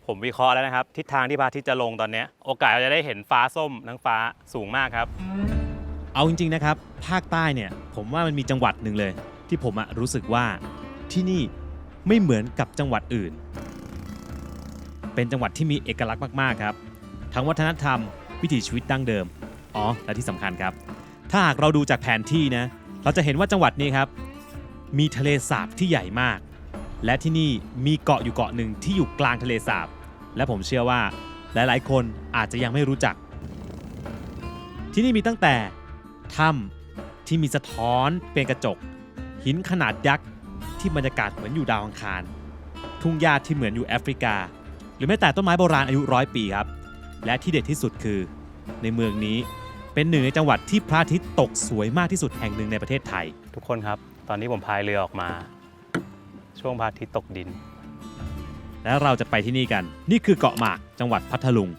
ผมวิเคราะห์แล้วนะครับทิศทางที่พระอาทิตย์จะลงตอนนี้โอกาสเราจะได้เห็นฟ้าส้มทั้งฟ้าสูงมากครับเอาจริงๆนะครับภาคใต้เนี่ยผมว่ามันมีจังหวัดหนึ่งเลยที่ผมรู้สึกว่าที่นี่ไม่เหมือนกับจังหวัดอื่นเป็นจังหวัดที่มีเอกลักษณ์มากๆครับทั้งวัฒนธรรมวิถีชีวิตดั้งเดิมและที่สำคัญครับถ้าหากเราดูจากแผนที่นะเราจะเห็นว่าจังหวัดนี้ครับมีทะเลสาบที่ใหญ่มากและที่นี่มีเกาะอยู่เกาะหนึ่งที่อยู่กลางทะเลสาบและผมเชื่อว่าหลายๆคนอาจจะยังไม่รู้จักที่นี่มีตั้งแต่ถ้ำที่มีสะท้อนเป็นกระจกหินขนาดยักษ์ที่บรรยากาศเหมือนอยู่ดาวอังคารทุ่งหญ้าที่เหมือนอยู่แอฟริกาหรือแม้แต่ต้นไม้โบราณอายุ100 ปีครับและที่เด็ดที่สุดคือในเมืองนี้เป็นหนึ่งในจังหวัดที่พระอาทิตย์ตกสวยมากที่สุดแห่งหนึ่งในประเทศไทยทุกคนครับตอนนี้ผมพายเรือออกมาช่วงพระอาทิตย์ตกดินและเราจะไปที่นี่กันนี่คือเกาะหมากจังหวัดพัทลุง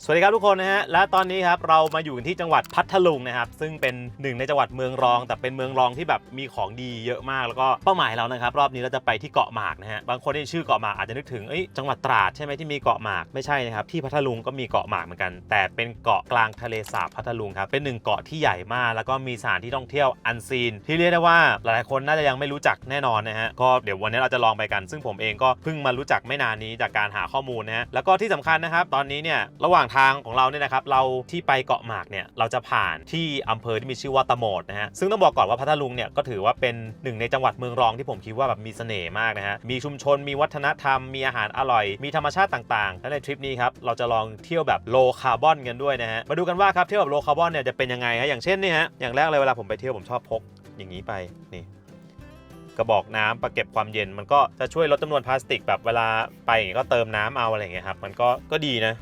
สวัสดีครับทุกคนนะฮะและตอนนี้ครับเรามาอยู่ที่จังหวัดพัทลุงนะครับซึ่งเป็นหนึ่งในจังหวัดเมืองรองแต่เป็นเมืองรองที่แบบมีของดีเยอะมากแล้วก็เป้าหมายเรานะครับรอบนี้เราจะไปที่เกาะหมากนะฮะบางคนที่ชื่อเกาะหมากอาจจะนึกถึงจังหวัดตราดใช่ไหมที่มีเกาะหมากไม่ใช่นะครับที่พัทลุงก็มีเกาะหมากเหมือนกันแต่เป็นเกาะกลางทะเลสาบพัทลุงครับเป็นหนึ่งเกาะที่ใหญ่มากแล้วก็มีสถานที่ท่องเที่ยวอันซีนที่เรียกได้ว่าหลายๆคนน่าจะยังไม่รู้จักแน่นอนนะฮะก็เดี๋ยววันนี้เราจะลองไปกันซึ่งผมเองก็เพิ่งมารู้จักไม่นานนี้จากการหาข้อมูลนะฮะแล้วก็ที่สำคัญนะครับตอนนี้เนี่ยระหว่างทางของเราเนี่ยนะครับเราที่ไปเกาะหมากเนี่ยเราจะผ่านที่อำเภอที่มีชื่อว่าตะโหมดนะฮะซึ่งต้องบอกก่อนว่าพัทลุงเนี่ยก็ถือว่าเป็นหนึ่งในจังหวัดเมืองรองที่ผมคิดว่าแบบมีเสน่ห์มากนะฮะมีชุมชนมีวัฒนธรรมมีอาหารอร่อยมีธรรมชาติต่างๆและในทริปนี้ครับเราจะลองเที่ยวแบบโลคาร์บอนกันด้วยนะฮะมาดูกันว่าครับเที่ยวแบบโลคาร์บอนเนี่ยจะเป็นยังไงฮะอย่างเช่นนี่ฮะอย่างแรกเลยเวลาผมไปเที่ยวผมชอบพกอย่างนี้ไปนี่กระบอกน้ำประเก็บความเย็นมันก็จะช่วยลดจำนวนพลาสติกแบบเวลาไปอย่างนี้ก็เติมน้ำเอาอะไรอย่างเงี้ยครับมันก็ดีนะ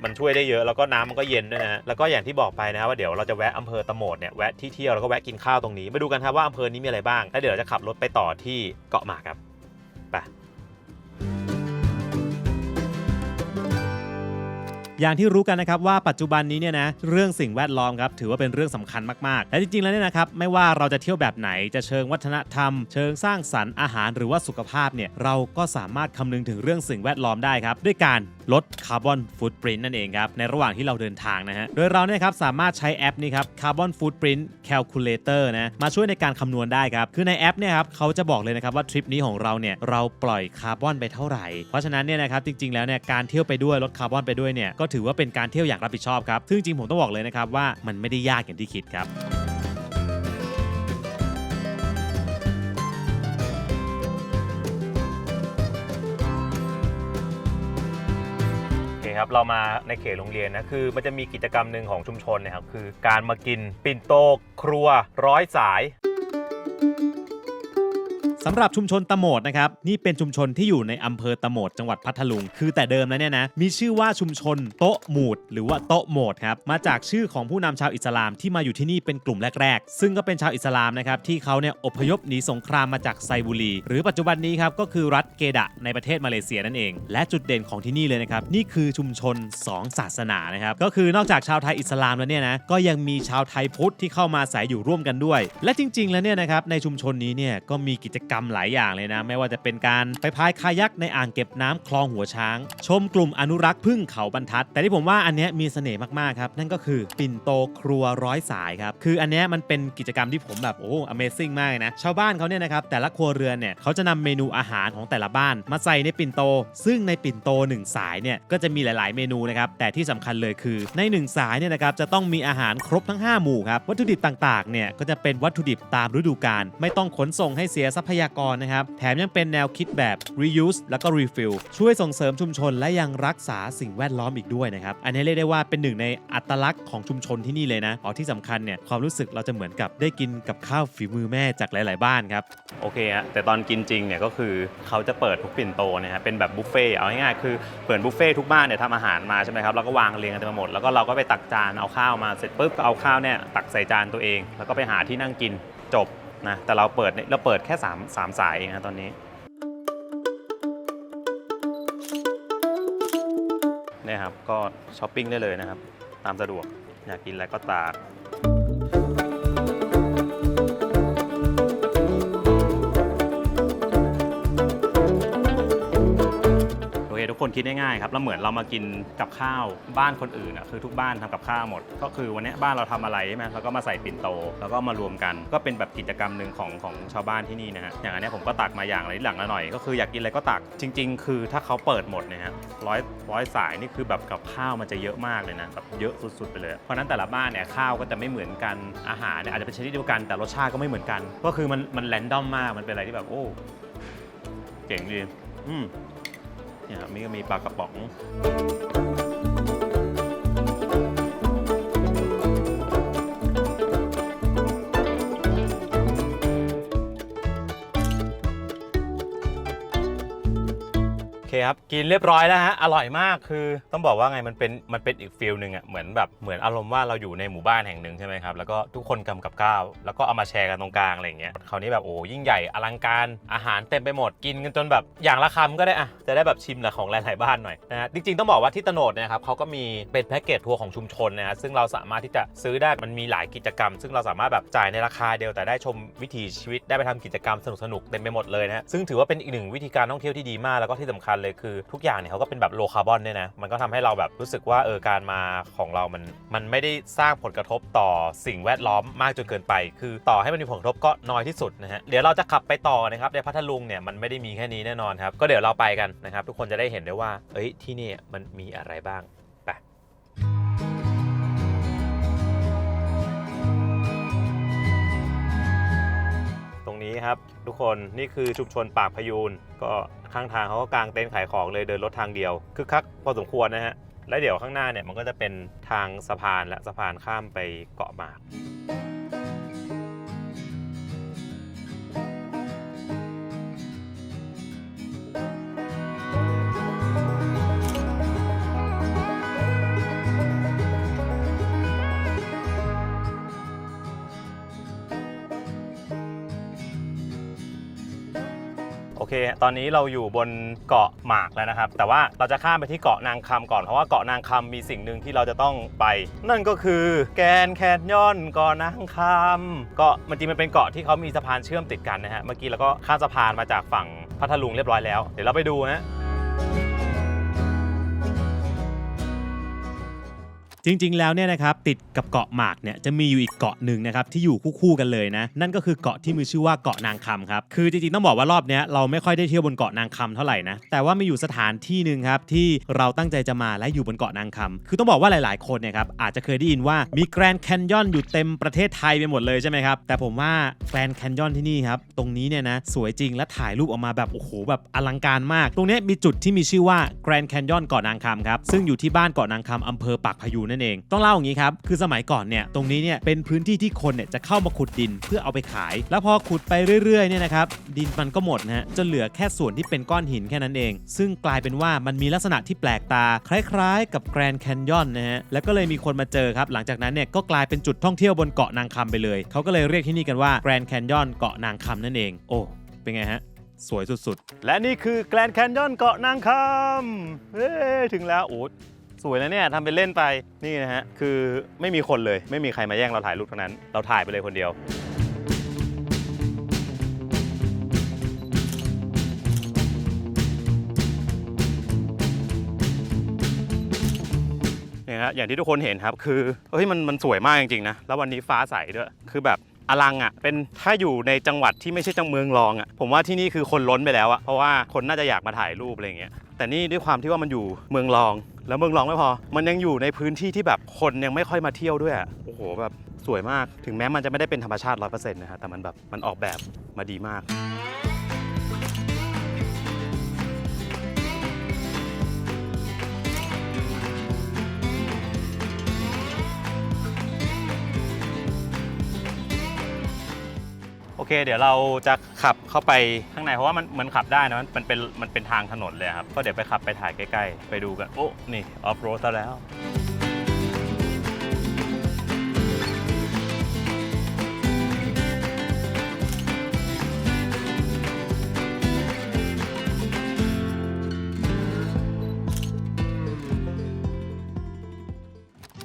มันช่วยได้เยอะแล้วก็น้ำมันก็เย็นด้วยนะฮะแล้วก็อย่างที่บอกไปนะว่าเดี๋ยวเราจะแวะอำเภอตะโหมดเนี่ยแวะที่เที่ยวแล้วก็แวะกินข้าวตรงนี้มาดูกันครับว่าอำเภอนี้มีอะไรบ้างแล้วเดี๋ยวเราจะขับรถไปต่อที่เกาะหมากครับไปอย่างที่รู้กันนะครับว่าปัจจุบันนี้เนี่ยนะเรื่องสิ่งแวดล้อมครับถือว่าเป็นเรื่องสำคัญมากๆและจริงๆแล้วเนี่ยนะครับไม่ว่าเราจะเที่ยวแบบไหนจะเชิงวัฒนธรรมเชิงสร้างสรรค์อาหารหรือว่าสุขภาพเนี่ยเราก็สามารถคำนึงถึงเรื่องสิ่งแวดล้อมได้ครับด้วยการลดคาร์บอนฟุตปรินท์นั่นเองครับในระหว่างที่เราเดินทางนะฮะโดยเราเนี่ยครับสามารถใช้แอปนี้ครับ Carbon Footprint Calculator นะมาช่วยในการคำนวณได้ครับคือในแอปเนี่ยครับเขาจะบอกเลยนะครับว่าทริปนี้ของเราเนี่ยเราปล่อยคาร์บอนไปเท่าไหร่เพราะฉะนั้นเนี่ยนะครับจริงๆแล้วเนี่ยการเที่ยวไปด้วยลดคาร์บอนไปด้วยเนี่ยก็ถือว่าเป็นการเที่ยวอย่างรับผิดชอบครับซึ่งจริงผมต้องบอกเลยนะครับว่ามันไม่ได้ยากอย่างที่คิดครับครับเรามาในเขตโรงเรียนนะคือมันจะมีกิจกรรมหนึ่งของชุมชนนะครับคือการมากินปิ่นโตครัว100 สายสำหรับชุมชนตะโหมดนะครับนี่เป็นชุมชนที่อยู่ในอำเภอตะโหมดจังหวัดพัทลุงคือแต่เดิมแล้วเนี่ยนะมีชื่อว่าชุมชนโต๊ะหมูดหรือว่าโต๊ะโหมดครับมาจากชื่อของผู้นำชาวอิสลามที่มาอยู่ที่นี่เป็นกลุ่มแรกๆซึ่งก็เป็นชาวอิสลามนะครับที่เขาเนี่ยอพยพหนีสงครามมาจากไซบูรีหรือปัจจุบันนี้ครับก็คือรัฐเกดะในประเทศมาเลเซียนั่นเองและจุดเด่นของที่นี่เลยนะครับนี่คือชุมชน2ศาสนานะครับก็คือนอกจากชาวไทยอิสลามแล้วเนี่ยนะก็ยังมีชาวไทยพุทธที่เข้ามาอาศัยอยู่ร่วมกันด้วยและจริงๆแล้วเนี่ยนะครับในชุมชนนี้เนี่ยก็มีกิจกรรมหลายอย่างเลยนะไม่ว่าจะเป็นการไปพายคายักในอ่างเก็บน้ำคลองหัวช้างชมกลุ่มอนุรักษ์พึ่งเขาบรรทัดแต่ที่ผมว่าอันนี้มีเสน่ห์มากๆครับนั่นก็คือปิ่นโตครัว100 สายครับคืออันนี้มันเป็นกิจกรรมที่ผมแบบAmazing มากนะชาวบ้านเขาเนี่ยนะครับแต่ละครัวเรือนเนี่ยเขาจะนำเมนูอาหารของแต่ละบ้านมาใส่ในปิ่นโตซึ่งในปิ่นโต1 สายเนี่ยก็จะมีหลายๆเมนูนะครับแต่ที่สำคัญเลยคือใน1 สายเนี่ยนะครับจะต้องมีอาหารครบทั้ง5 หมู่ครับวัตถุดิบต่างๆเนี่ยก็จะเป็นวัตถุดิบตามฤดูกาลไม่ต้องขนส่งให้เสียทรัพยากรนะครับแถมยังเป็นแนวคิดแบบ reuse แล้วก็ refill ช่วยส่งเสริมชุมชนและยังรักษาสิ่งแวดล้อมอีกด้วยนะครับอันนี้เรียกได้ว่าเป็นหนึ่งในอัตลักษณ์ของชุมชนที่นี่เลยนะที่สำคัญเนี่ยความรู้สึกเราจะเหมือนกับได้กินกับข้าวฝีมือแม่จากหลายๆบ้านครับโอเคฮะแต่ตอนกินจริงเนี่ยก็คือเขาจะเปิดทุกปิ่นโตเนี่ยฮะเป็นแบบบุฟเฟ่เอาง่ายๆคือเปิดบุฟเฟ่ทุกบ้านเนี่ยทำอาหารมาใช่ไหมครับแล้วก็วางเรียงกันเต็มไปหมดแล้วก็เราก็ไปตักจานเอาข้าวมาเสร็จปุ๊บก็เอาข้าวเนี่ยตักใส่จานตัวเองแล้วก็ไปหาที่นั่งกินจบนะแต่เราเปิดแค่3 สายเองนะตอนนี้เนี่ยครับก็ช้อปปิ้งได้เลยนะครับตามสะดวกอยากกินอะไรก็ตาก คนคิดง่ายๆครับแล้วเหมือนเรามากินกับข้าวบ้านคนอื่นอ่ะคือทุกบ้านทำกับข้าวหมดก็คือวันนี้บ้านเราทำอะไรใช่ไหมแล้วก็มาใส่ปิ่นโตแล้วก็มารวมกันก็เป็นแบบกิจกรรมหนึ่งของชาวบ้านที่นี่นะฮะอย่างอันนี้ผมก็ตักมาอย่างละนิดหลังละหน่อยก็คืออยากกินอะไรก็ตักจริงๆคือถ้าเขาเปิดหมดเนี่ยฮะร้อยสายนี่คือแบบกับข้าวมันจะเยอะมากเลยนะแบบเยอะสุดๆไปเลยเพราะนั้นแต่ละบ้านเนี่ยข้าวก็จะไม่เหมือนกันอาหารเนี่ยอาจจะเป็นชนิดเดียวกันแต่รสชาติก็ไม่เหมือนกันก็คือมันแรนดอมมากมันเป็นอะไรที่แบบโอ้เจ๋งดีเนี่ยมีก็มีปลากระป๋องโอเคครับกินเรียบร้อยแล้วฮะอร่อยมากคือต้องบอกว่าไงมันเป็นอีกฟีลหนึ่งอ่ะเหมือนอารมณ์ว่าเราอยู่ในหมู่บ้านแห่งหนึ่งใช่ไหมครับแล้วก็ทุกคนกำกับข้าวแล้วก็เอามาแชร์กันตรงกลางอะไรอย่างเงี้ยคราวนี้แบบโอ้ยิ่งใหญ่อลังการอาหารเต็มไปหมดกินกันจนแบบอย่างละคำก็ได้อะจะได้แบบชิมละของหลายๆบ้านหน่อยนะฮะจริงๆต้องบอกว่าที่ตโนดเนี่ยครับเขาก็มีเป็นแพ็กเกจทัวร์ของชุมชนนะฮะซึ่งเราสามารถที่จะซื้อได้มันมีหลายกิจกรรมซึ่งเราสามารถแบบจ่ายในราคาเดียวแต่ได้ชมวิถีชีวิตได้ไปทำกิจกรรมสนุกๆเต็มไปหมดเลยนะซึ่งถือว่าเป็นอีกหนึ่งวิธีการท่องเที่ยวที่ดีมากแล้วก็ที่สำคัญเลยคือทุกอย่างเขาก็เป็นแบบโลคาร์บอนเนี่ยนะมันก็ทำให้เราแบบรู้สึกว่าการมาของเรามันไม่ได้สร้างผลกระทบต่อสิ่งแวดล้อมมากจนเกินไปคือต่อให้มันมีผลกระทบก็น้อยที่สุดนะฮะเดี๋ยวเราจะขับไปต่อนะครับในพัทลุงเนี่ยมันไม่ได้มีแค่นี้แน่นอนครับก็เดี๋ยวเราไปกันนะครับทุกคนจะได้เห็นได้ว่าที่นี่มันมีอะไรบ้างไปตรงนี้ครับทุกคนนี่คือชุมชนปากพยูนก็ข้างทางเขาก็กางเต็นท์ขายของเลยเดินรถทางเดียวคึกคักพอสมควรนะฮะและเดี๋ยวข้างหน้าเนี่ยมันก็จะเป็นทางสะพานและสะพานข้ามไปเกาะหมากโอเคตอนนี้เราอยู่บนเกาะหมากแล้วนะครับแต่ว่าเราจะข้ามไปที่เกาะนางคำก่อนเพราะว่าเกาะนางคำมีสิ่งหนึ่งที่เราจะต้องไปนั่นก็คือแกรนด์แคนยอนเกาะนางคำก็จริงมันเป็นเกาะที่เขามีสะพานเชื่อมติดกันนะฮะเมื่อกี้เราก็ข้ามสะพานมาจากฝั่งพัทลุงเรียบร้อยแล้วเดี๋ยวเราไปดูฮะจริงๆแล้วเนี่ยนะครับติดกับเกาะหมากเนี่ยจะมีอยู่อีกเกาะหนึ่งนะครับที่อยู่คู่ๆกันเลยนะนั่นก็คือเกาะที่มีชื่อว่าเกาะนางคำครับคือจริงๆต้องบอกว่ารอบนี้เราไม่ค่อยได้เที่ยวบนเกาะนางคำเท่าไหร่นะแต่ว่ามีอยู่สถานที่หนึ่งครับที่เราตั้งใจจะมาและอยู่บนเกาะนางคำคือต้องบอกว่าหลายๆคนเนี่ยครับอาจจะเคยได้ยินว่ามีแกรนด์แคนยอนอยู่เต็มประเทศไทยไปหมดเลยใช่ไหมครับแต่ผมว่าแกรนด์แคนยอนที่นี่ครับตรงนี้เนี่ยนะสวยจริงและถ่ายรูปออกมาแบบโอ้โหแบบอลังการมากตรงนี้มีจุดที่มีชื่อว่าแกรนด์แคนยอนเกาะนางคำครับซึ่งอยู่ที่บ้านเกาะนางคำอำเภอปากพยูนนั่นเองต้องเล่าอย่างนี้ครับคือสมัยก่อนเนี่ยตรงนี้เนี่ยเป็นพื้นที่ที่คนเนี่ยจะเข้ามาขุดดินเพื่อเอาไปขายแล้วพอขุดไปเรื่อยๆเนี่ยนะครับดินมันก็หมดนะฮะจนเหลือแค่ส่วนที่เป็นก้อนหินแค่นั้นเองซึ่งกลายเป็นว่ามันมีลักษณะที่แปลกตาคล้ายๆกับแกรนด์แคนยอนนะฮะแล้วก็เลยมีคนมาเจอครับหลังจากนั้นเนี่ยก็กลายเป็นจุดท่องเที่ยวบนเกาะนางคำไปเลยเขาก็เลยเรียกที่นี่กันว่าแกรนด์แคนยอนเกาะนางคำนั่นเองโอ้เป็นไงฮะสวยสุดๆและนี่คือแกรนด์แคนยอนเกาะนางคำถึงแล้วโอ้สวยนะเนี่ยทำเป็นเล่นไปนี่นะฮะคือไม่มีคนเลยไม่มีใครมาแย่งเราถ่ายรูปทั้งนั้นเราถ่ายไปเลยคนเดียวเนี่ยฮะอย่างที่ทุกคนเห็นครับคือมันสวยมากจริงๆนะแล้ววันนี้ฟ้าใสด้วยคือแบบอลังอ่ะเป็นถ้าอยู่ในจังหวัดที่ไม่ใช่จังเมืองรองอ่ะผมว่าที่นี่คือคนล้นไปแล้วอ่ะเพราะว่าคนน่าจะอยากมาถ่ายรูปอะไรอย่างเงี้ยแต่นี่ด้วยความที่ว่ามันอยู่เมืองรองแล้วเมืองรองไม่พอมันยังอยู่ในพื้นที่ที่แบบคนยังไม่ค่อยมาเที่ยวด้วยอ่ะโอ้โหแบบสวยมากถึงแม้มันจะไม่ได้เป็นธรรมชาติ 100% นะฮะแต่มันแบบมันออกแบบมาดีมากโอเคเดี๋ยวเราจะขับเข้าไปข้างในเพราะว่ามันขับได้นะมันเป็นทางถนนเลยครับก็เดี๋ยวไปขับไปถ่ายใกล้ๆไปดูกันโอ้นี่ออฟโรดซะแล้ว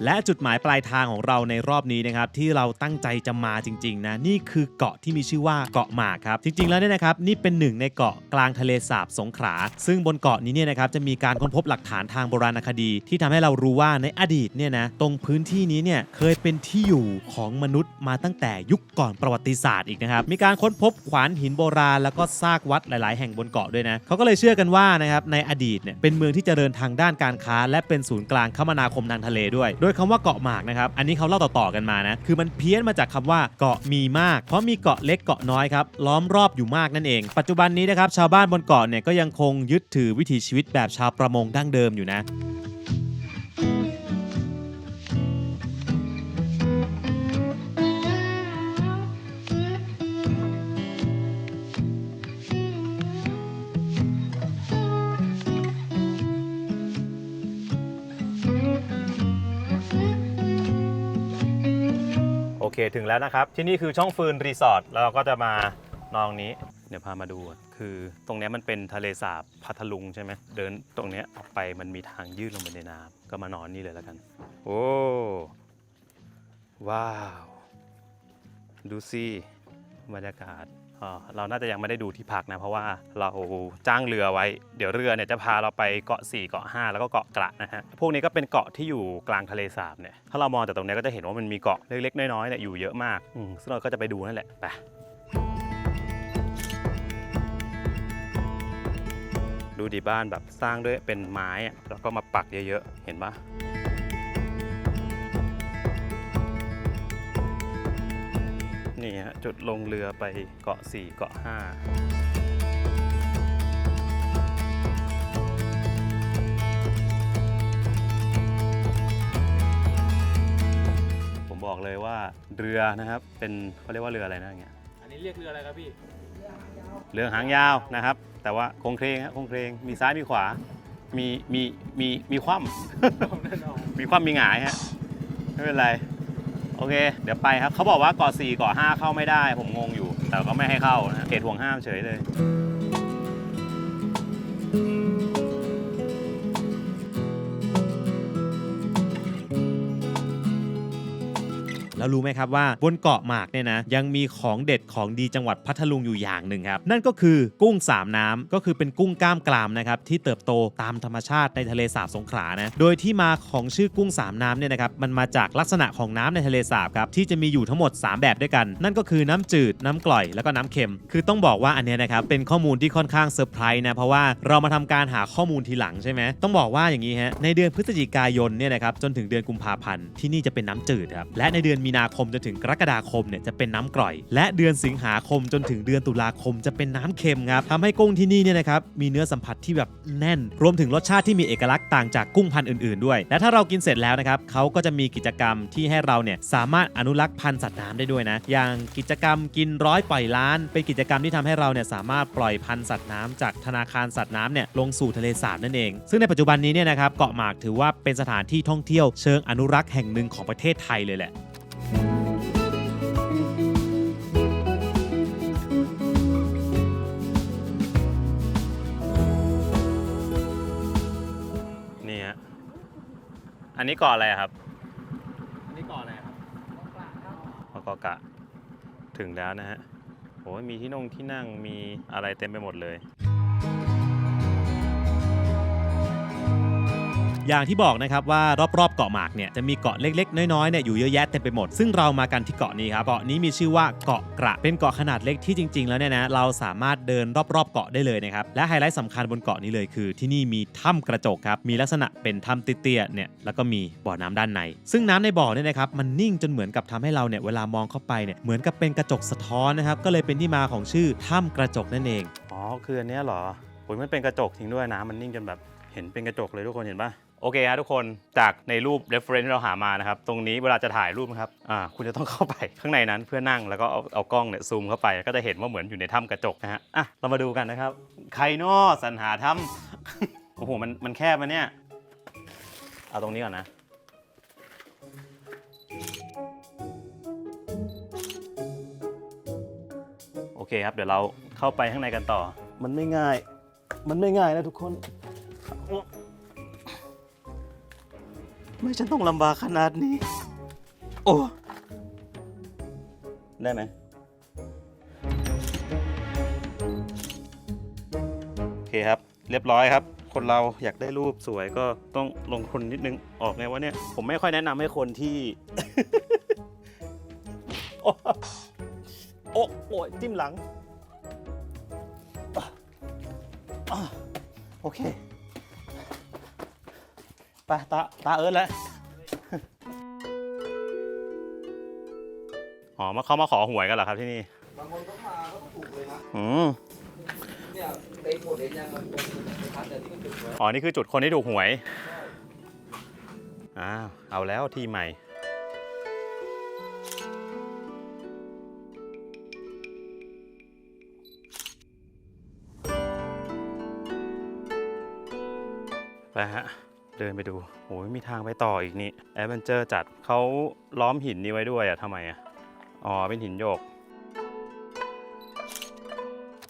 และจุดหมายปลายทางของเราในรอบนี้นะครับที่เราตั้งใจจะมาจริงๆนะนี่คือเกาะที่มีชื่อว่าเกาะหมากครับจริงๆแล้วเนี่ยนะครับนี่เป็นหนึ่งในเกาะกลางทะเลสาบสงขลาซึ่งบนเกาะนี้เนี่ยนะครับจะมีการค้นพบหลักฐานทางโบราณคดีที่ทำให้เรารู้ว่าในอดีตเนี่ยนะตรงพื้นที่นี้เนี่ยเคยเป็นที่อยู่ของมนุษย์มาตั้งแต่ยุคก่อนประวัติศาสตร์อีกนะครับมีการค้นพบขวานหินโบราณแล้วก็ซากวัดหลายๆแห่งบนเกาะด้วยนะเขาก็เลยเชื่อกันว่านะครับในอดีตเนี่ยเป็นเมืองที่เจริญทางด้านการค้าและเป็นศูนย์กลางคมนาคมทางทะเลด้วยโดยคำว่าเกาะหมากนะครับอันนี้เขาเล่าต่อๆกันมานะคือมันเพี้ยนมาจากคำว่าเกาะมีมากเพราะมีเกาะเล็กเกาะน้อยครับล้อมรอบอยู่มากนั่นเองปัจจุบันนี้นะครับชาวบ้านบนเกาะเนี่ยก็ยังคงยึดถือวิถีชีวิตแบบชาวประมงดั้งเดิมอยู่นะโอเคถึงแล้วนะครับที่นี่คือช่องฟืนรีสอร์ทแล้วเราก็จะมานองนี้เดี๋ยวพามาดูคือตรงนี้มันเป็นทะเลสาบพัทลุงใช่ไหมเดินตรงนี้ออกไปมันมีทางยื่นลงไปในน้ำก็มานอนนี่เลยแล้วกันโอ้ว้าวดูสิบรรยากาศเราน่าจะยังไม่ได้ดูที่พักนะเพราะว่าเราจ้างเรือไว้เดี๋ยวเรือเนี่ยจะพาเราไปเกาะ4เกาะ5แล้วก็เกาะกระนะฮะพวกนี้ก็เป็นเกาะที่อยู่กลางทะเลสาบเนี่ยถ้าเรามองจากตรงนี้ก็จะเห็นว่ามันมีเกาะเล็กๆน้อยๆเนี่ยอยู่เยอะมากซึ่งเราก็จะไปดูนั่นแหละไปดูดิบ้านแบบสร้างด้วยเป็นไม้แล้วก็มาปักเยอะๆเห็นปะนี่ฮะจุดลงเรือไปเกาะ4เกาะ5ผมบอกเลยว่าเรือนะครับเป็นเขาเรียกว่าเรืออะไรนะอย่างเงี้ยอันนี้เรียกเรืออะไรครับพี่ เรือหางยาวนะครับแต่ว่าโครงเครงฮะโครงเครงมีซ้ายมีขวามีคว่ำ มีคว่ำมีหงายฮะไม่เป็นไรโอเคเดี๋ยวไปครับเขาบอกว่าเกาะ4เกาะ5เข้าไม่ได้ผมงงอยู่แต่ก็ไม่ให้เข้านะเขตห่วงห้ามเฉยเลยแล้วรู้ไหมครับว่าบนเกาะหมากเนี่ยนะยังมีของเด็ดของดีจังหวัดพัทลุงอยู่อย่างหนึ่งครับนั่นก็คือกุ้งสามน้ำก็คือเป็นกุ้งกล้ามกรามนะครับที่เติบโตตามธรรมชาติในทะเลสาบสงขลานะโดยที่มาของชื่อกุ้งสามน้ำเนี่ยนะครับมันมาจากลักษณะของน้ำในทะเลสาบครับที่จะมีอยู่ทั้งหมด3แบบด้วยกันนั่นก็คือน้ำจืดน้ำกร่อยแล้วก็น้ำเค็มคือต้องบอกว่าอันเนี้ยนะครับเป็นข้อมูลที่ค่อนข้างเซอร์ไพรส์นะเพราะว่าเรามาทำการหาข้อมูลทีหลังใช่ไหมต้องบอกว่าอย่างนี้ฮะในเดือนพฤศจิกายนเนี่ยนะครับจนถึงเดือนกุมภาพันธ์ที่นี่จะเป็นน้ำจืดครับและในเดือนมีนาคมจนถึงกรกฎาคมเนี่ยจะเป็นน้ำกร่อยและเดือนสิงหาคมจนถึงเดือนตุลาคมจะเป็นน้ำเค็มครับทำให้กุ้งที่นี่เนี่ยนะครับมีเนื้อสัมผัสที่แบบแน่นรวมถึงรสชาติที่มีเอกลักษณ์ต่างจากกุ้งพันธุ์อื่นๆด้วยและถ้าเรากินเสร็จแล้วนะครับเขาก็จะมีกิจกรรมที่ให้เราเนี่ยสามารถอนุรักษ์พันธุ์สัตว์น้ำได้ด้วยนะอย่างกิจกรรมกินร้อยปล่อยล้านเป็นกิจกรรมที่ทำให้เราเนี่ยสามารถปล่อยพันธุ์สัตว์น้ำจากธนาคารสัตว์น้ำเนี่ยลงสู่ทะเลสาบนั่นเองซึ่งในปัจจุบันนี้เนี่ยนะครับเกาะหมากถือว่าเป็นสถานที่ท่องเที่ยวเชิงอนุรักษ์แห่งหนึ่งของประเทศไทยเลยแหละอันนี้เกาะอะไรครับ อันนี้เกาะอะไรครับ เกาะกะถึงแล้วนะฮะโอ้ยมีที่นั่งมีอะไรเต็มไปหมดเลย อย่างที่บอกนะครับว่ารอบๆเกาะหมากเนี่ยจะมีเกาะเล็กๆน้อยๆเนี่ยอยู่เยอะแยะเต็มไปหมดซึ่งเรามากันที่เกาะนี้ครับเกาะนี้มีชื่อว่าเกาะกระเป็นเกาะขนาดเล็กที่จริงๆแล้วเนี่ยนะเราสามารถเดินรอบๆเกาะได้เลยนะครับและไฮไลท์สำคัญบนเกาะนี้เลยคือที่นี่มีถ้ำกระจกครับมีลักษณะเป็นถ้ำเตี้ยๆเนี่ยแล้วก็มีบ่อน้ำด้านในซึ่งน้ำในบ่อเนี่ยนะครับมันนิ่งจนเหมือนกับทำให้เราเนี่ยเวลามองเข้าไปเนี่ยเหมือนกับเป็นกระจกสะท้อนนะครับก็เลยเป็นที่มาของชื่อถ้ำกระจกนั่นเองอ๋อคืออันนี้เหรอโอ้ยมันเป็นกระจกจริงด้วยน้ำมันนิ่งจนแบบเห็นเป็นกระจกเลยทุกคนเห็นปะโอเคครับทุกคนจากในรูป reference ที่เราหามานะครับตรงนี้เวลาจะถ่ายรูปนะครับคุณจะต้องเข้าไปข้างในนั้นเพื่อนั่งแล้วก็เอากล้องเนี่ยซูมเข้าไปก็จะเห็นว่าเหมือนอยู่ในถ้ำกระจกนะฮะเรามาดูกันนะครับใครนอสรรหาถ้ำ โอ้โหมันแคบมาเนี่ยเอาตรงนี้ก่อนนะโอเคครับเดี๋ยวเราเข้าไปข้างในกันต่อมันไม่ง่ายนะทุกคน ไม่ฉันต้องลำบากขนาดนี้โอ้ได้ไหมโอเคครับเรียบร้อยครับคนเราอยากได้รูปสวยก็ต้องลงทุนนิดนึงออกไงวะเนี่ยผมไม่ค่อยแนะนำให้คนที่ โอ้โอ้ยจิ้มหลังโอเคไปตาเอิร์ธแล้ว อ๋อเขามาขอหวยกันเหรอครับที่นี่ บางคนก็มาก็ถูกเลยนะ เนี่ยเต็มหมดเลยยังมันเป็นพันแต่ที่มันจุดไว้ อ๋อนี่คือจุดคนที่ถูกหวยอ้าวเอาแล้วที่ใหม่ไปฮะเดินไปดูโอ้ยมีทางไปต่ออีกนี่แอดเวนเจอร์จัดเขาล้อมหินนี้ไว้ด้วยอะทำไมอะอ๋อเป็นหินโยก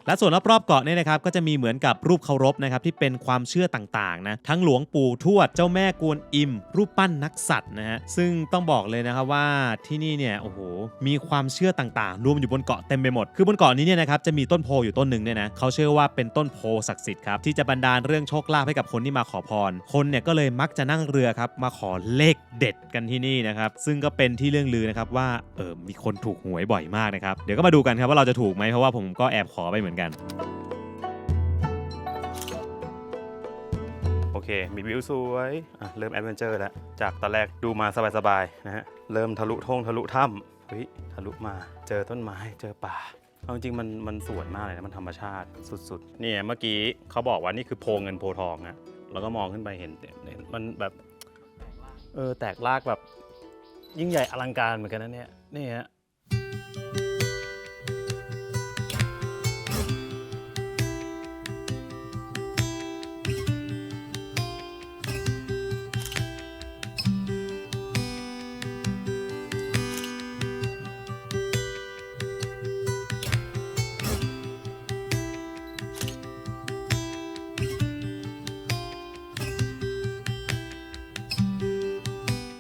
และส่วนรอบๆเกาะเนี่ยนะครับก็จะมีเหมือนกับรูปเคารพนะครับที่เป็นความเชื่อต่างๆนะทั้งหลวงปู่ทวดเจ้าแม่กวนอิมรูปปั้นนักสัตว์นะฮะซึ่งต้องบอกเลยนะครับว่าที่นี่เนี่ยโอ้โหมีความเชื่อต่างๆรวมอยู่บนเกาะเต็มไปหมดคือบนเกาะนี้เนี่ยนะครับจะมีต้นโพอยู่ต้นหนึ่งเนี่ยนะเขาเชื่อว่าเป็นต้นโพศักดิ์สิทธิ์ครับที่จะบันดาลเรื่องโชคลาภให้กับคนที่มาขอพรคนเนี่ยก็เลยมักจะนั่งเรือครับมาขอเลขเด็ดกันที่นี่นะครับซึ่งก็เป็นที่เรื่องลือนะครับว่ามีคนถูกหวยบ่อยมากนะครับเดี๋ยวก็มาดูกันครับว่าเราจะถูกไหมเพราะว่าผมก็แอบขอไปเหมือนกันโอเคมีวิวสวยเริ่มแอดเวนเจอร์แล้วจากตอนแรกดูมาสบายๆนะฮะเริ่มทะลุถ้ำเฮ้ยทะลุมาเจอต้นไม้เจอป่าเอาจริงมันสวยมากเลยนะมันธรรมชาติสุดๆเนี่ยเมื่อกี้เขาบอกว่านี่คือโพเงินโพทองนะแล้วก็มองขึ้นไปเห็นมันแบบแตกรากแบบยิ่งใหญ่อลังการเหมือนกันนะเนี่ยนี่ฮะ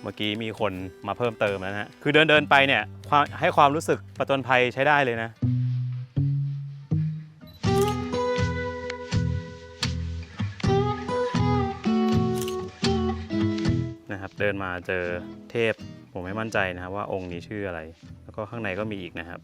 เมื่อกี้มีคนมาเพิ่มเติมแล้วนะฮะคือเดินไปเนี่ยให้ความรู้สึกผจญภัยใช้ได้เลยนะนะครับเดินมาเจอเทพผมไม่มั่นใจนะครับว่าองค์นี้ชื่ออะไรแล้วก็ข้างในก็มีอีกนะครับ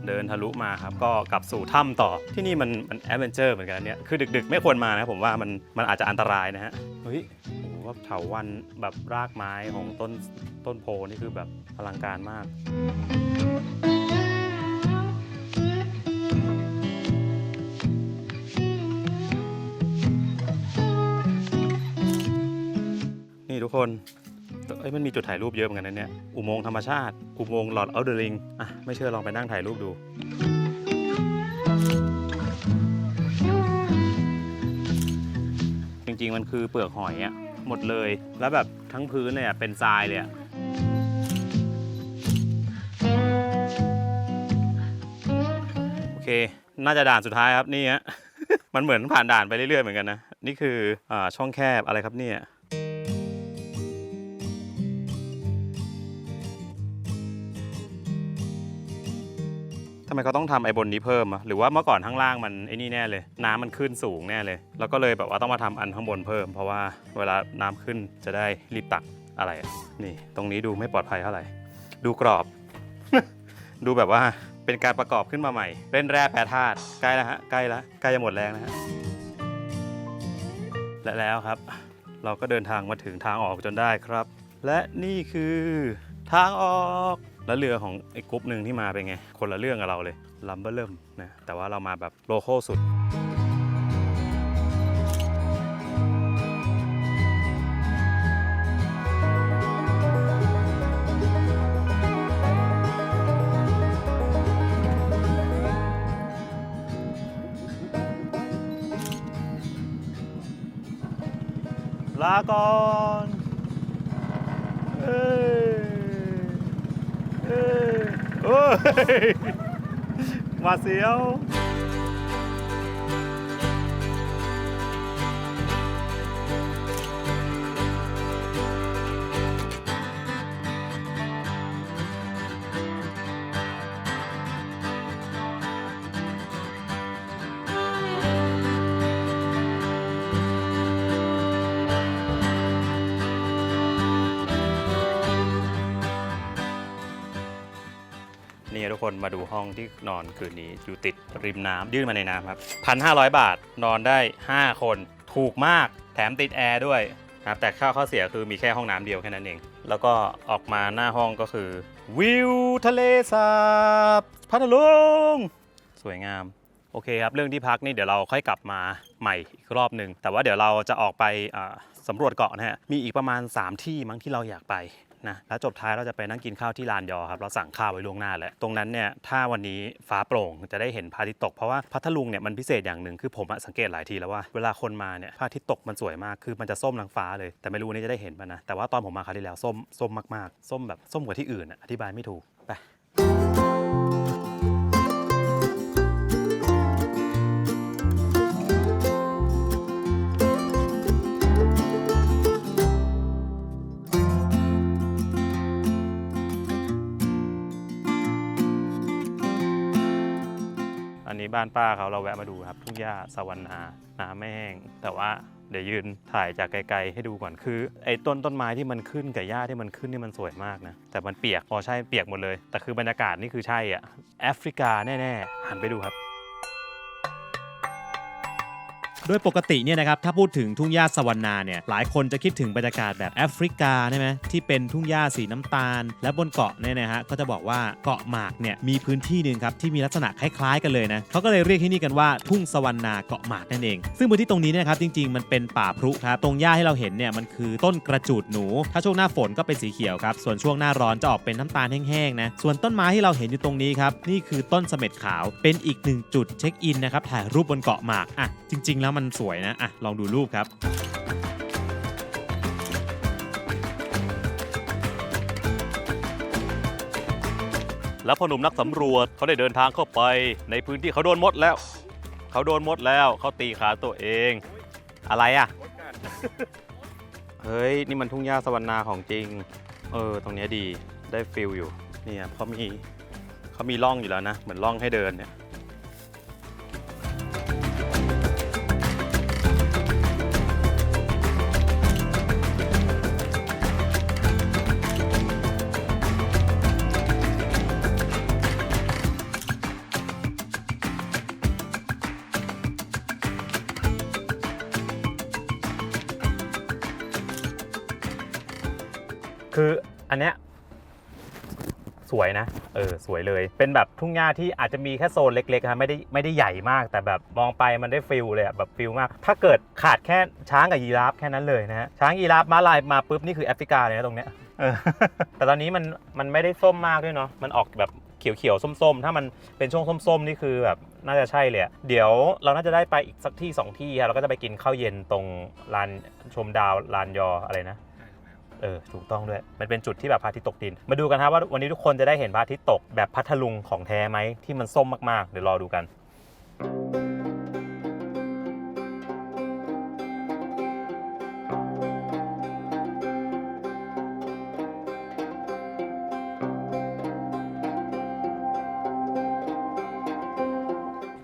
เดินทะลุมาครับก็กลับสู่ถ้ำต่อที่นี่มันแอดเวนเจอร์เหมือนกันเนี่ยคือดึกๆไม่ควรมานะผมว่ามันอาจจะอันตรายนะฮะเฮ้ยโอ้โหเถาวัลย์แบบรากไม้ของต้นโพนี่คือแบบอลังการมากนี่ทุกคนมันมีจุดถ่ายรูปเยอะเหมือนกันนะเนี่ยอุโมงค์ธรรมชาติอุโมงค์ลอร์ดออฟเดอะริงไม่เชื่อลองไปนั่งถ่ายรูปดูจริงๆมันคือเปลือกหอยอะหมดเลยแล้วแบบทั้งพื้นเลยเป็นทรายเลยอะโอเคน่าจะด่านสุดท้ายครับนี่ฮะ มันเหมือนผ่านด่านไปเรื่อยๆเหมือนกันนะนี่คือช่องแคบอะไรครับเนี่ยทำไมเขาต้องทำไอ้บนนี้เพิ่มหรือว่าเมื่อก่อนข้างล่างมันไอ้นี่แน่เลยน้ำมันขึ้นสูงแน่เลยแล้วก็เลยแบบว่าต้องมาทำอันข้างบนเพิ่มเพราะว่าเวลาน้ำขึ้นจะได้รีบตักอะไรนี่ตรงนี้ดูไม่ปลอดภัยเท่าไหร่ดูกรอบ ดูแบบว่าเป็นการประกอบขึ้นมาใหม่เล่นแร่แปรธาตุใกล้แล้วฮะใกล้จะหมดแรงนะฮะและแล้วครับเราก็เดินทางมาถึงทางออกจนได้ครับและนี่คือทางออกแล้วเรือของไอ้กรุ๊ปหนึ่งที่มาเป็นไงคนละเรื่องกับเราเลยลัมเบอร์เริ่มนะแต่ว่าเรามาแบบโลคอลสุด ลาก่อนเอ้ยหวาดเสียวนี่ทุกคนมาดูห้องที่นอนคืนนี้อยู่ติดริมน้ำยื่นมาในน้ำครับ 1,500 บาทนอนได้ 5 คนถูกมากแถมติดแอร์ด้วยครับแต่ข้อเสียคือมีแค่ห้องน้ำเดียวแค่นั้นเองแล้วก็ออกมาหน้าห้องก็คือวิวทะเลสาบพัทลุงสวยงามโอเคครับเรื่องที่พักนี่เดี๋ยวเราค่อยกลับมาใหม่อีกรอบหนึ่งแต่ว่าเดี๋ยวเราจะออกไปสำรวจเกาะนะฮะมีอีกประมาณ3ที่มั้งที่เราอยากไปนะแล้วจบท้ายเราจะไปนั่งกินข้าวที่ลานยอครับเราสั่งข้าวไว้ล่วงหน้าแล้วตรงนั้นเนี่ยถ้าวันนี้ฟ้าโปร่งจะได้เห็นพระอาทิตย์ตกเพราะว่าพัทลุงเนี่ยมันพิเศษอย่างหนึ่งคือผมสังเกตหลายทีแล้วว่าเวลาคนมาเนี่ยพระอาทิตย์ตกมันสวยมากคือมันจะส้มนางฟ้าเลยแต่ไม่รู้วันนี้จะได้เห็นป่ะนะแต่ว่าตอนผมมาคราวที่แล้วส้มมากๆส้มแบบส้มกว่าที่อื่นอธิบายไม่ถูกไปอันนี้บ้านป้าเขาเราแวะมาดูครับทุ่งหญ้าสวรรณาน้ำไม่แห้งแต่ว่าเดี๋ยวยืนถ่ายจากไกลๆให้ดูก่อนคือไอ้ต้นไม้ที่มันขึ้นกับหญ้าที่มันขึ้นนี่มันสวยมากนะแต่มันเปียกใช่เปียกหมดเลยแต่คือบรรยากาศนี่คือใช่อ่ะแอฟริกาแน่ๆหันไปดูครับ โดยปกติเนี่ยนะครับถ้าพูดถึงทุ่งหญ้าสวรรณาเนี่ยหลายคนจะคิดถึงบรรยากาศแบบแอฟริกาใช่ไหมที่เป็นทุ่งหญ้าสีน้ำตาลและบนเกาะเนี่ยนะฮะก็จะบอกว่าเกาะหมากเนี่ยมีพื้นที่หนึ่งครับที่มีลักษณะคล้ายๆกันเลยนะเขาก็เลยเรียกที่นี่กันว่าทุ่งสวรรณาเกาะหมากนั่นเองซึ่งพื้นที่ตรงนี้เนะครับจริงๆมันเป็นป่าพรุครับตรงหญ้าที่เราเห็นเนี่ยมันคือต้นกระจูดหนูถ้าช่วงหน้าฝนก็เป็นสีเขียวครับส่วนช่วงหน้าร้อนจะออกเป็นน้ำตาลแห้งๆนะส่วนต้นไม้ที่เราเห็นอยู่ตรงนี้ครับนี่คือต้นเสม็ดขาวเป็นอีกหนึ่งจุดเช็คอินนะครับถ่ายรูปบนเกาะหมากอ่ะจริงๆแล้วมันสวยนะอ่ะลองดูรูปครับแล้วพอหนุ่มนักสำรวจเขาได้เดินทางเข้าไปในพื้นที่เขาโดนมดแล้วเขาตีขาตัวเองอะไรอ่ะ เฮ้ยนี่มันทุ่งหญ้าสวรรณาของจริงตรงนี้ดีได้ฟิลอยู่นี่ครับเขามีร่องอยู่แล้วนะเหมือนร่องให้เดินเนี่ยคืออันเนี้ยสวยนะสวยเลยเป็นแบบทุ่งหญ้าที่อาจจะมีแค่โซนเล็กๆครับไม่ได้ใหญ่มากแต่แบบมองไปมันได้ฟิลเลยแบบฟิลมากถ้าเกิดขาดแค่ช้างกับยีราฟแค่นั้นเลยนะฮะช้างยีราฟม้าลายมาปุ๊บนี่คือแอฟริกาเลยนะตรงเนี้ยแต่ตอนนี้มันไม่ได้ส้มมากด้วยเนาะมันออกแบบเขียวๆส้มๆถ้ามันเป็นช่วงส้มๆนี่คือแบบน่าจะใช่เลยเดี๋ยวเราน่าจะได้ไปอีกสักที่2ที่เราก็จะไปกินข้าวเย็นตรงลานชมดาวลานยออะไรนะถูกต้องด้วยมันเป็นจุดที่แบบพระอาทิตย์ตกดินมาดูกันครับว่าวันนี้ทุกคนจะได้เห็นพระอาทิตย์ตกแบบพัทลุงของแท้ไหมที่มันส้มมากๆเดี๋ยวรอดูกัน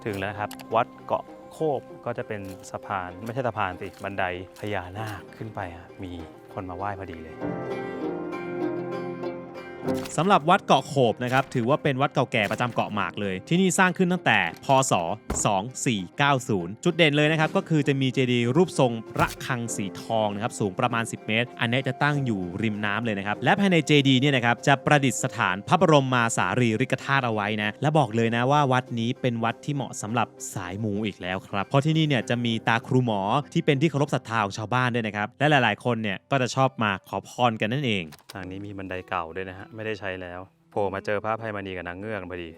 ถึงแล้วครับวัดเกาะโคบก็จะเป็นสะพานไม่ใช่สะพานสิบันไดพญานาคขึ้นไปมีคนมาไหว้พอดีเลย สำหรับวัดเกาะโขบนะครับถือว่าเป็นวัดเก่าแก่ประจำเกาะหมากเลยที่นี่สร้างขึ้นตั้งแต่พศ 2490 จุดเด่นเลยนะครับก็คือจะมีเจดีย์รูปทรงระฆังสีทองนะครับสูงประมาณ10 เมตรอันนี้จะตั้งอยู่ริมน้ำเลยนะครับและภายในเจดีย์เนี่ยนะครับจะประดิษฐานพระบรมมาสารีริกธาตุเอาไว้นะและบอกเลยนะว่าวัดนี้เป็นวัดที่เหมาะสำหรับสายมูอีกแล้วครับเพราะที่นี่เนี่ยจะมีตาครูหมอที่เป็นที่เคารพศรัทธาของชาวบ้านด้วยนะครับและหลายๆคนเนี่ยก็จะชอบมาขอพรกันนั่นเองทางนี้มีบันไดเก่าด้วยนะฮะไม่ได้ใช้แล้วโผล่มาเจอพระอภัยมณีกับนางเงือกพอดี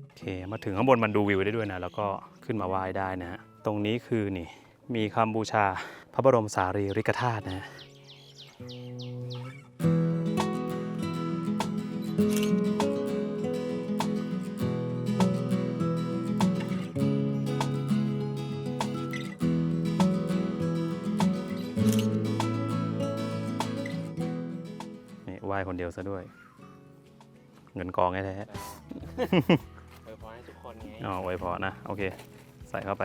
โอเค เคมาถึงข้างบนมันดูวิวได้ด้วยนะแล้วก็ขึ้นมาไหว้ได้นะฮะตรงนี้คือนี่มีคำบูชาพระบรมสารีริกธาตุนะนี่ไหว้คนเดียวซะด้วยเงินกองแท้ๆ อวยพรให้ทุกคนไง อ๋อไว้พอนะ โอเค ใส่เข้าไป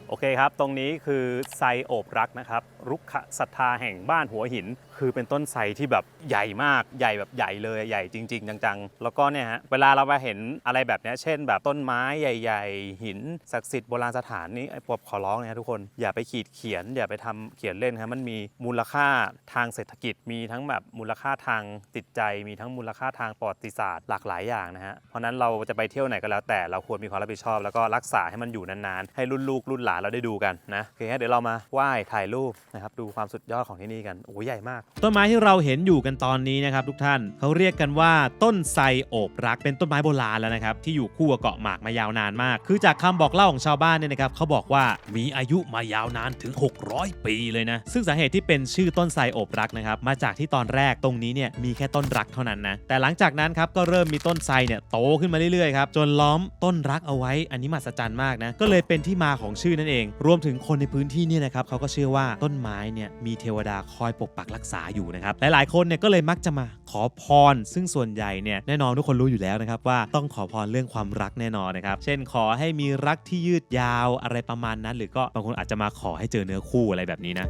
โอเคครับ ตรงนี้คือไซโอบรักนะครับรุกขศรัทธาแห่งบ้านหัวหิน คือเป็นต้นไทรที่แบบใหญ่มากใหญ่แบบใหญ่เลยใหญ่จริงๆจังๆแล้วก็เนี่ยฮะเวลาเราไปเห็นอะไรแบบนี้เช่นแบบต้นไม้ใหญ่ๆหินศักดิ์สิทธิ์โบราณสถานนี้ไอ้ปอบขอร้องนะทุกคนอย่าไปขีดเขียนอย่าไปทำเขียนเล่นครับมันมีมูลค่าทางเศรษฐกิจมีทั้งแบบมูลค่าทางจิตใจมีทั้งมูลค่าทางประวัติศาสตร์หลากหลายอย่างนะฮะเพราะนั้นเราจะไปเที่ยวไหนก็แล้วแต่เราควรมีความรับผิดชอบแล้วก็รักษาให้มันอยู่นานๆให้รุ่นลูกรุ่นหลานเราได้ดูกันนะโอเคเดี๋ยวเรามาไหว้ถ่ายรูปนะครับดูความสุดยอดของที่นี่กันโอ้ใหญ่มาก ต้นไม้ที่เราเห็นอยู่กันตอนนี้นะครับทุกท่านเขาเรียกกันว่าต้นไทรโอบรักเป็นต้นไม้โบราณแล้วนะครับที่อยู่คู่กับเกาะหมากมายาวนานมากคือจากคำบอกเล่าของชาวบ้านเนี่ยนะครับเขาบอกว่ามีอายุมายาวนานถึง600 ปีเลยนะซึ่งสาเหตุที่เป็นชื่อต้นไทรโอบรักนะครับมาจากที่ตอนแรกตรงนี้เนี่ยมีแค่ต้นรักเท่านั้นนะแต่หลังจากนั้นครับก็เริ่มมีต้นไทรเนี่ยโตขึ้นมาเรื่อยๆครับจนล้อมต้นรักเอาไว้อันนี้มหัศจรรย์มากนะก็เลยเป็นที่มาของชื่อนั่นเองรวมถึงคนในพื้นที่เนี่ยนะครับเขาก็เชื่อว่าต้นไม้เนี่ยมีเทวดาคอยปกปักรักษาอยู่นะครับหลายๆคนเนี่ยก็เลยมักจะมาขอพรซึ่งส่วนใหญ่เนี่ยแน่นอนทุกคนรู้อยู่แล้วนะครับว่าต้องขอพรเรื่องความรักแน่นอนนะครับเช่นขอให้มีรักที่ยืดยาวอะไรประมาณนั้นหรือก็บางคนอาจจะมาขอให้เจอเนื้อคู่อะไรแบบนี้นะ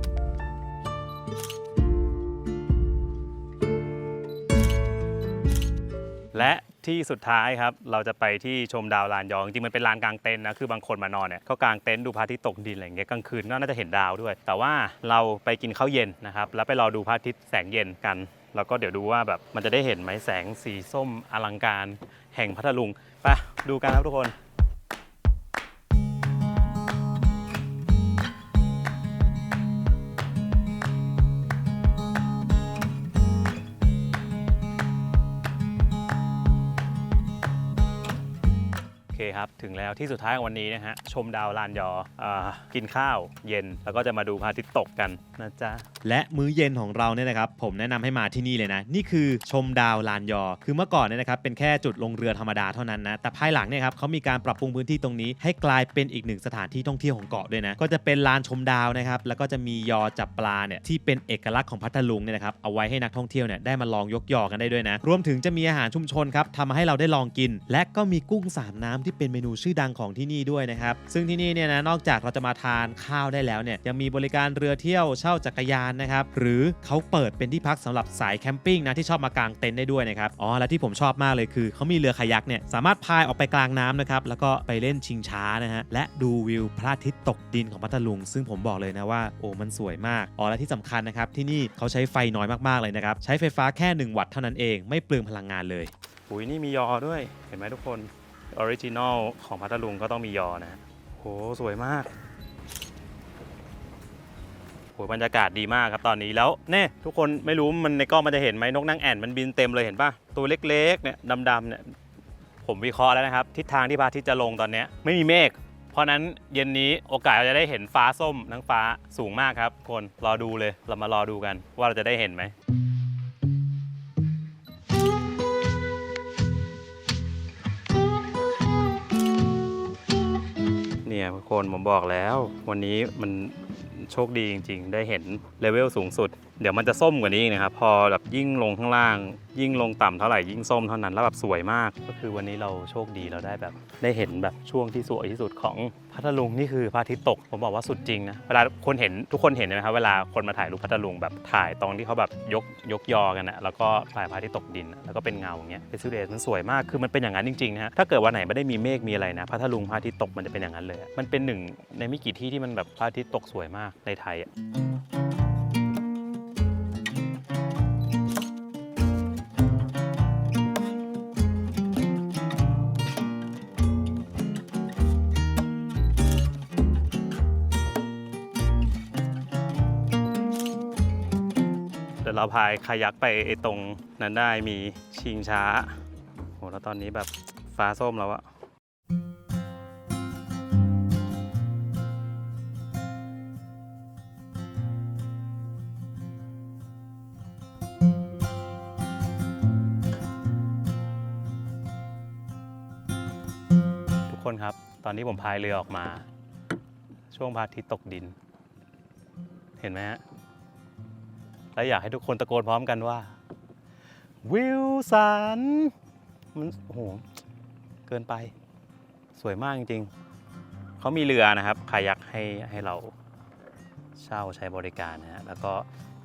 และที่สุดท้ายครับเราจะไปที่ชมดาวลานยองจริงๆมันเป็นลานกลางเต็นท์นะคือบางคนมานอนเนี่ยก็กางเต็นท์ดูพระอาทิตย์ตกดินอะไรอย่างเงี้ยกลางคืนก็น่าจะเห็นดาวด้วยแต่ว่าเราไปกินข้าวเย็นนะครับแล้วไปรอดูพระอาทิตย์แสงเย็นกันแล้วก็เดี๋ยวดูว่าแบบมันจะได้เห็นไหมแสงสีส้มอลังการแห่งพัทลุงไปดูกันครับทุกคนครับถึงแล้วที่สุดท้ายของวันนี้นะฮะชมดาวลานยอกินข้าวเย็นแล้วก็จะมาดูพระอาทิตย์ตกกันนะจ๊ะและมื้อเย็นของเราเนี่ยนะครับผมแนะนำให้มาที่นี่เลยนะนี่คือชมดาวลานยอคือเมื่อก่อนเนี่ยนะครับเป็นแค่จุดลงเรือธรรมดาเท่านั้นนะแต่ภายหลังเนี่ยครับเขามีการปรับปรุงพื้นที่ตรงนี้ให้กลายเป็นอีกหนึ่งสถานที่ท่องเที่ยวของเกาะด้วยนะก็จะเป็นลานชมดาวนะครับแล้วก็จะมียอจับปลาเนี่ยที่เป็นเอกลักษณ์ของพัทลุงเนี่ยนะครับเอาไว้ให้นักท่องเที่ยวเนี่ยได้มาลองยกยอกันได้ด้วยนะรวมถึงจะมีอาหารชุมชนครับทำมาให้เราได้ลองกินและก็มีกุ้งสามน้ำที่เป็นเมนูชื่อดังของที่นี่ด้วยนะครับซึ่งที่นี่เนี่ยนะนอกจากเราจะมาทานข้าวได้แล้วเนี่ยยังมีบริการเรือเที่ยวเช่าจักรยานนะครับหรือเขาเปิดเป็นที่พักสำหรับสายแคมปิ้งนะที่ชอบมากางเต็นท์ได้ด้วยนะครับอ๋อและที่ผมชอบมากเลยคือเขามีเรือคายักเนี่ยสามารถพายออกไปกลางน้ำนะครับแล้วก็ไปเล่นชิงช้านะฮะและดูวิวพระอาทิตย์ตกดินของพัทลุงซึ่งผมบอกเลยนะว่าโอ้มันสวยมากอ๋อและที่สำคัญนะครับที่นี่เขาใช้ไฟน้อยมากๆเลยนะครับใช้ไฟฟ้าแค่1 วัตต์เท่านั้นเองไม่เปลืองพลังงานเลยอุ้ยนี่มียอด้วยเห็นไหมทุกคนออริจินอลของพัทลุงก็ต้องมียอนะโหสวยมากโหบรรยากาศดีมากครับตอนนี้แล้วเนี่ยทุกคนไม่รู้มันในกล้องมันจะเห็นไหมนกนางแอ่นมันบินเต็มเลยเห็นป่ะตัวเล็กๆเนี่ยดำๆเนี่ยผมวิเคราะห์แล้วนะครับทิศทางที่พระอาทิตย์จะลงตอนนี้ไม่มีเมฆเพราะนั้นเย็นนี้โอกาสเราจะได้เห็นฟ้าส้มทั้งฟ้าสูงมากครับคนรอดูเลยเรามารอดูกันว่าเราจะได้เห็นไหมเนี่ยทุกคนผมบอกแล้ววันนี้มันโชคดีจริงๆได้เห็นเลเวลสูงสุดเดี๋ยวมันจะส้มกว่านี้นะครับพอแบบยิ่งลงข้างล่างยิ่งลงต่ำเท่าไหร่ยิ่งส้มเท่านั้นแล้วแบบสวยมากก็คือวันนี้เราโชคดีเราได้แบบได้เห็นแบบช่วงที่สวยที่สุดของพัทลุงนี่คือพระอาทิตย์ตกผมบอกว่าสุดจริงนะเวลาคนเห็นทุกคนเห็นไหมครับเวลาคนมาถ่ายรูปพัทลุงแบบถ่ายตรงที่เขาแบบยกยอกันนะแล้วก็ถ่ายพระอาทิตย์ตกดินแล้วก็เป็นเงาอย่างเงี้ยเป็นซิลเดตมันสวยมากคือมันเป็นอย่างนั้นจริงๆนะฮะถ้าเกิดวันไหนไม่ได้มีเมฆมีอะไรนะพัทลุงพระอาทิตย์ตกมันจะเป็นอย่างนั้นเลยมันเป็นหนึ่งในไม่กี่ที่ที่มันแบบพระอาทิตย์ตกสวยมากในไทย ดี๋ยวเราพายคายักไปไอ้ตรงนั้นได้มีชิงช้าโหแล้วตอนนี้แบบฟ้าส้มแล้วอะทุกคนครับตอนนี้ผมพายเรือออกมาช่วงพระอาทิตย์ตกดินเห็นไหมฮะและอยากให้ทุกคนตะโกนพร้อมกันว่าวิลสันมันโอ้โหเกินไปสวยมากจริงๆเขามีเรือนะครับคายักให้เราเช่าใช้บริการนะฮะแล้วก็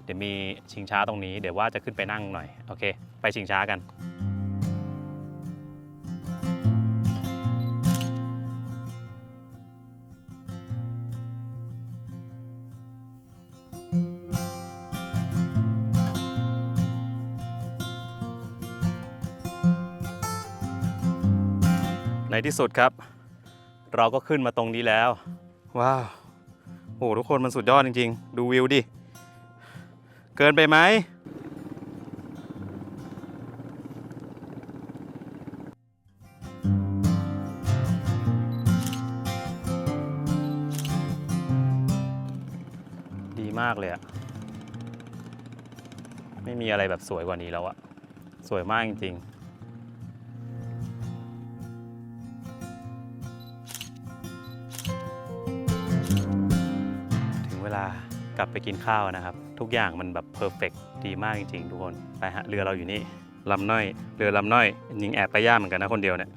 เดี๋ยวมีชิงช้าตรงนี้เดี๋ยวว่าจะขึ้นไปนั่งหน่อยโอเคไปชิงช้ากันในที่สุดครับเราก็ขึ้นมาตรงนี้แล้วว้าวโอ้ทุกคนมันสุดยอดจริงๆดูวิวดิเกินไปไหมดีมากเลยอะไม่มีอะไรแบบสวยกว่านี้แล้วอะสวยมากจริงๆเวลากลับไปกินข้าวนะครับทุกอย่างมันแบบเพอร์เฟกต์ดีมากจริงๆทุกคนไปฮะเรือเราอยู่นี่ลำน้อยเรือลำน้อยยิงแอบไปย่าเหมือนกันนะคนเดียวเนี่ย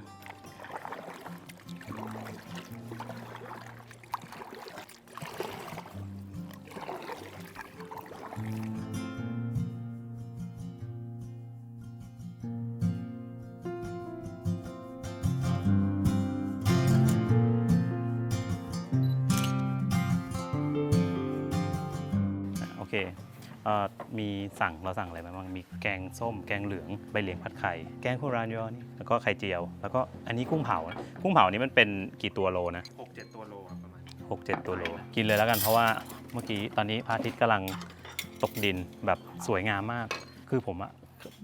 โอเคมีเราสั่งอะไรมาบ้างมีแกงส้มแกงเหลืองใบเหลียงผัดไข่แกงโครานยอนี่แล้วก็ไข่เจียวแล้วก็อันนี้กุ้งเผานี่มันเป็นกี่ตัวโลนะ 6-7 ตัวโลประมาณ 6-7 ตัวโลกินเลยแล้วกันเพราะว่าเมื่อกี้ตอนนี้พระอาทิตย์กำลังตกดินแบบสวยงามมากคือผมอะ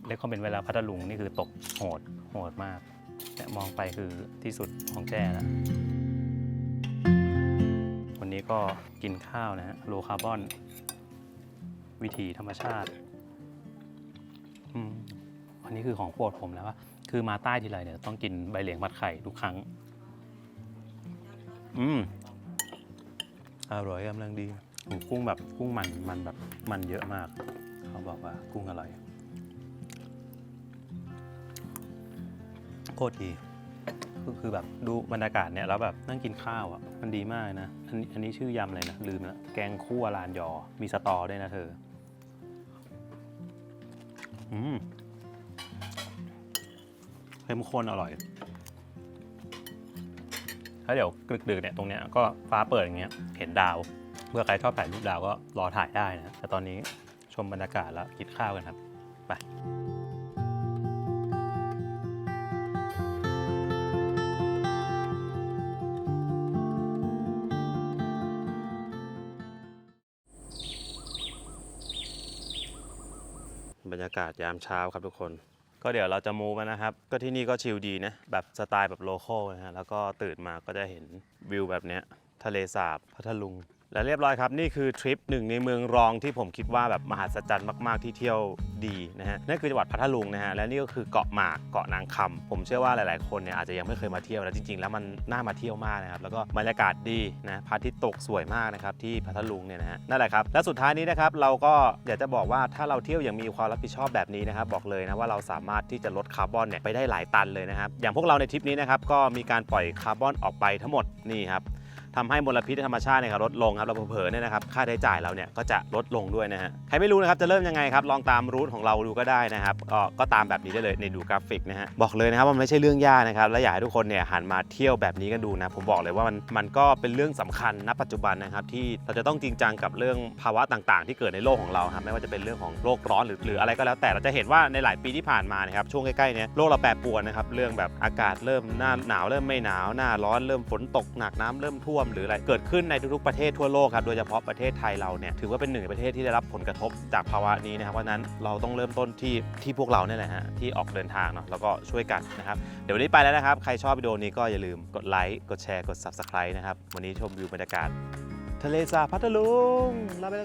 เรียกเขาเป็นเวลาพัทลุงนี่คือตกโหดมากแต่มองไปคือที่สุดของแจ้แล้ววันนี้ก็กินข้าวนะฮะโลคาร์บอนวิถีธรรมชาติอันนี้คือของโปรดผมแล้วว่าคือมาใต้ทีไรเนี่ยต้องกินใบเหลียงผัดไข่ทุกครั้งอร่อยกำลังดีกุ้งแบบกุ้งมันแบบมันเยอะมากเขาบอกว่ากุ้งอร่อยโคตรดีคือแบบดูบรรยากาศเนี่ยแล้วแบบนั่งกินข้าวอ่ะมันดีมากนะอันนี้ชื่อยำอะไรนะลืมแล้วแกงคั่วลานยอมีสตอด้วยนะเธอเข้มข้นอร่อยถ้าเดี๋ยวดึกๆเนี่ยตรงเนี้ยก็ฟ้าเปิดอย่างเงี้ยเห็นดาวเมื่อใครชอบถ่ายรูปดาวก็รอถ่ายได้นะแต่ตอนนี้ชมบรรยากาศแล้วกินข้าวกันครับไปบรรยากาศยามเช้าครับทุกคนก็เดี๋ยวเราจะมูฟนะครับก็ที่นี่ก็ชิลดีนะแบบสไตล์แบบโลคอลนะฮะแล้วก็ตื่นมาก็จะเห็นวิวแบบเนี้ยทะเลสาบพัทลุงและเรียบร้อยครับนี่คือทริปหนึ่งในเมืองรองที่ผมคิดว่าแบบมหัศจรรย์มากๆที่เที่ยวดีนะฮะนั่นคือจังหวัดพัทลุงนะฮะและนี่ก็คือเกาะหมากเกาะนางคำผมเชื่อว่าหลายๆคนเนี่ยอาจจะยังไม่เคยมาเที่ยวแล้วจริงๆแล้วมันน่ามาเที่ยวมากนะครับแล้วก็บรรยากาศดีนะพระอาทิตย์ตกสวยมากนะครับที่พัทลุงเนี่ยนะฮะนั่นแหละครับและสุดท้ายนี้นะครับเราก็อยากจะบอกว่าถ้าเราเที่ยวอย่างมีความรับผิดชอบแบบนี้นะครับบอกเลยนะว่าเราสามารถที่จะลดคาร์บอนเนี่ยไปได้หลายตันเลยนะครับอย่างพวกเราในทริปนี้นะครับก็มีการปล่อยคาร์บอนออกไปทั้งหมดนี่ครับทำให้มลพิษธรรมชาติเนี่ยครับลดลงครับเราเผลอๆเนี่ยนะครับค่าใช้จ่ายเราเนี่ยก็จะลดลงด้วยนะฮะใครไม่รู้นะครับจะเริ่มยังไงครับลองตามรูทของเราดูก็ได้นะครับก็ตามแบบนี้ได้เลยในดูกราฟิกนะฮะบอกเลยนะครับว่ามันไม่ใช่เรื่องยากนะครับและอยากให้ทุกคนเนี่ยหันมาเที่ยวแบบนี้กันดูนะผมบอกเลยว่ามันก็เป็นเรื่องสำคัญณปัจจุบันนะครับที่เราจะต้องจริงจังกับเรื่องภาวะต่างๆที่เกิดในโลกของเราครับไม่ว่าจะเป็นเรื่องของโลกร้อนหรืออะไรก็แล้วแต่เราจะเห็นว่าในหลายปีที่ผ่านมานะครับช่วงใกล้ๆเนี่ยโลกเราแปรปรวนนะครับเรื่องแบบอากาศเริ่มหน้าหนาวเริ่มไม่หนาวหน้าร้อนเริ่มฝนตกหนักน้ำเริ่มท่วม มหรืออะไรเกิดขึ้นในทุกๆประเทศทั่วโลกครับโดยเฉพาะประเทศไทยเราเนี่ยถือว่าเป็นหนึ่งในประเทศที่ได้รับผลกระทบจากภาวะนี้นะครับเพราะฉะนั้นเราต้องเริ่มต้นที่พวกเราเนี่ยแหละฮะที่ออกเดินทางเนาะแล้วก็ช่วยกันนะครับเดี๋ยววันนี้ไปแล้วนะครับใครชอบวิดีโอนี้ก็อย่าลืมกดไลค์กดแชร์กด Subscribe นะครับวันนี้ชมวิวบรรยากาศทะเลสาบพัทลุงลาไปแล้ว